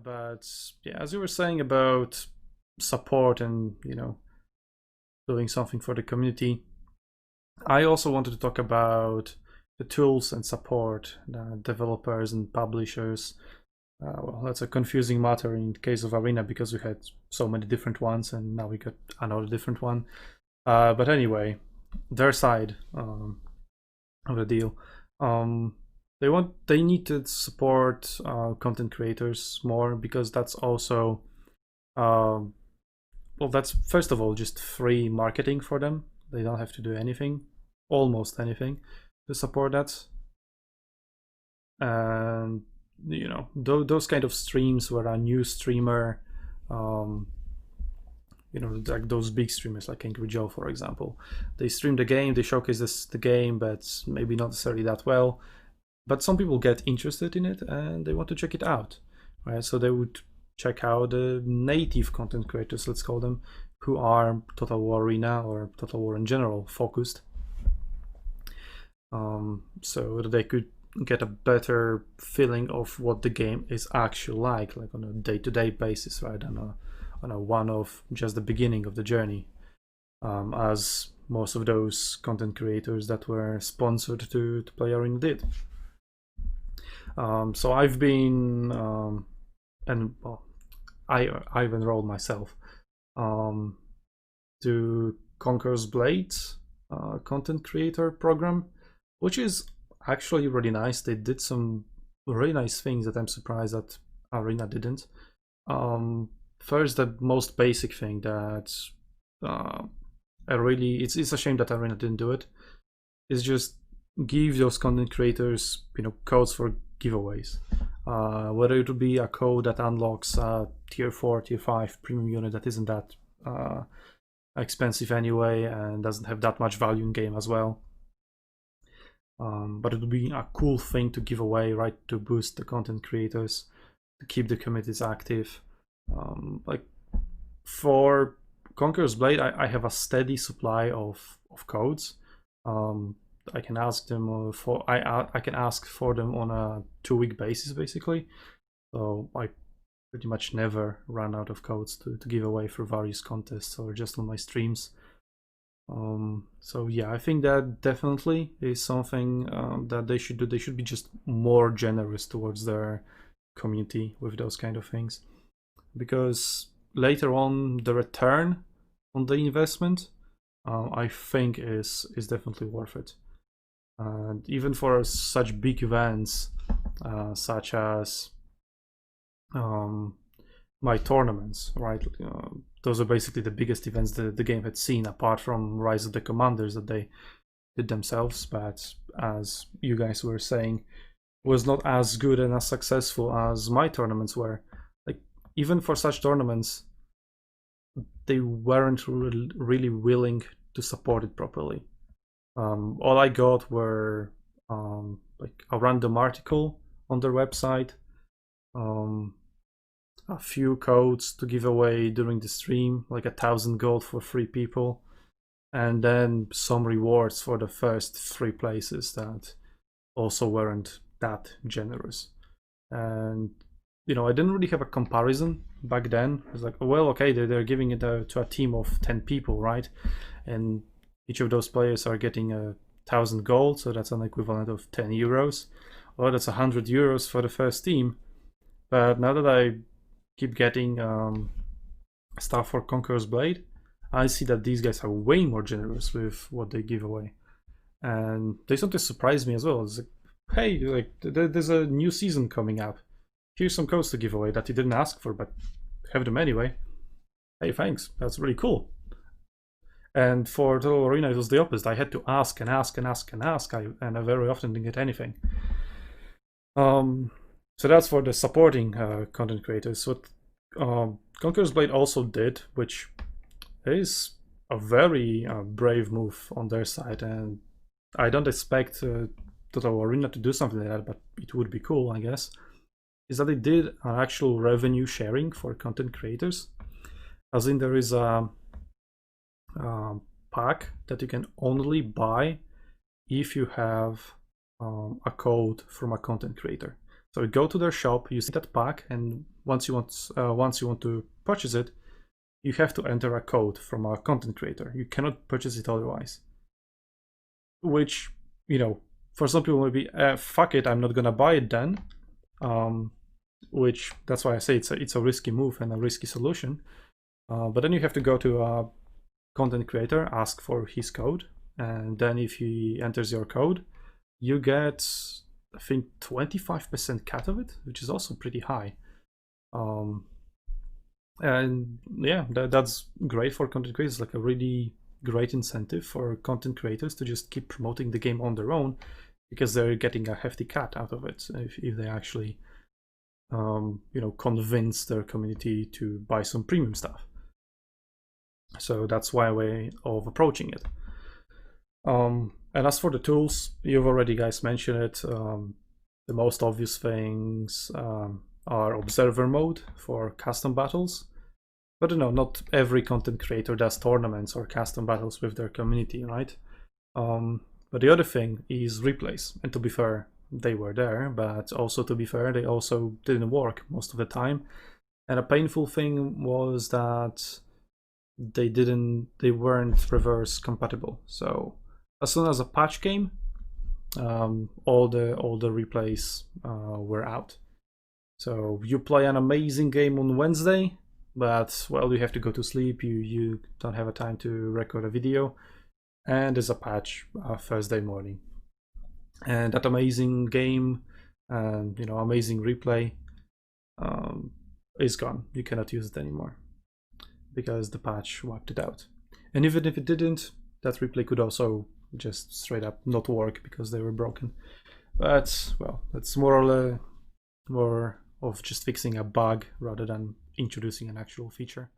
But yeah, as you were saying about support and doing something for the community, I also wanted to talk about the tools and support the developers and publishers. Well, that's a confusing matter in the case of Arena because we had so many different ones, and now we got another different one. But anyway, their side of the deal. Um, they need to support content creators more because that's also um, well, that's first of all just free marketing for them. They don't have to do anything, almost anything, to support that. And those kind of streams where a new streamer, um, like those big streamers like Angry Joe, for example, they stream the game, they showcase the game, but maybe not necessarily that well. But some people get interested in it and they want to check it out, right? So they would check out the native content creators, let's call them, who are Total War Arena or Total War in general focused, so that they could get a better feeling of what the game is actually like on a day-to-day basis, right? On a one of just the beginning of the journey, as most of those content creators that were sponsored to play Arena did. So I've been and well, I've enrolled myself to Conqueror's Blade content creator program, which is actually really nice. They did some really nice things that I'm surprised that Arena didn't. First, the most basic thing that it's a shame that Arena didn't do it, is just give those content creators codes for giveaways. Whether it would be a code that unlocks a tier 4, tier 5 premium unit that isn't that expensive anyway and doesn't have that much value in game as well. But it would be a cool thing to give away, right, to boost the content creators, to keep the communities active. Like for Conqueror's Blade, I have a steady supply of codes. I can ask them I can ask for them on a 2-week basis, basically. So I pretty much never run out of codes to give away for various contests or just on my streams. So yeah, I think that definitely is something that they should do. They should be just more generous towards their community with those kind of things, because later on the return on the investment, I think is definitely worth it. And even for such big events, such as my tournaments, right? Those are basically the biggest events the game had seen, apart from Rise of the Commanders that they did themselves. But as you guys were saying, was not as good and as successful as my tournaments were. Like, even for such tournaments, they weren't really willing to support it properly. All I got were like a random article on their website, a few codes to give away during the stream, like 1,000 gold for 3 people, and then some rewards for the first 3 places that also weren't that generous. And I didn't really have a comparison back then. It's like, well, okay, they're giving it to a team of 10 people, right? And each of those players are getting 1,000 gold, so that's an equivalent of 10 euros. Well, that's 100 euros for the first team. But now that I keep getting stuff for Conqueror's Blade, I see that these guys are way more generous with what they give away. And they sometimes surprise me as well. It's like, hey, like there's a new season coming up. Here's some codes to give away that you didn't ask for, but have them anyway. Hey, thanks. That's really cool. And for Total Arena, it was the opposite. I had to ask and ask and ask and ask, and I very often didn't get anything. So that's for the supporting content creators. What Conqueror's Blade also did, which is a very brave move on their side, and I don't expect Total Arena to do something like that, but it would be cool, I guess, is that they did an actual revenue sharing for content creators. As in, there is a pack that you can only buy if you have a code from a content creator. So you go to their shop, you see that pack, and once you want to purchase it, you have to enter a code from a content creator. You cannot purchase it otherwise. Which, for some people maybe, fuck it, I'm not gonna buy it then. Which, that's why I say it's a risky move and a risky solution. But then you have to go to a content creator, ask for his code, and then if he enters your code, you get, I think, 25% cut of it, which is also pretty high. And yeah, that's great for content creators, like a really great incentive for content creators to just keep promoting the game on their own, because they're getting a hefty cut out of it if they actually convince their community to buy some premium stuff. So that's why way of approaching it. And as for the tools, you've already guys mentioned it. The most obvious things are observer mode for custom battles. But not every content creator does tournaments or custom battles with their community, right? But the other thing is replays. And to be fair, they were there, but also to be fair, they also didn't work most of the time. And a painful thing was that they weren't reverse compatible. So as soon as a patch came, all the replays were out. So you play an amazing game on Wednesday, but you have to go to sleep. You don't have a time to record a video, and there's a patch Thursday morning, and that amazing game and amazing replay is gone. You cannot use it anymore because the patch wiped it out. And even if it didn't, that replay could also just straight up not work because they were broken. But that's more of just fixing a bug rather than introducing an actual feature.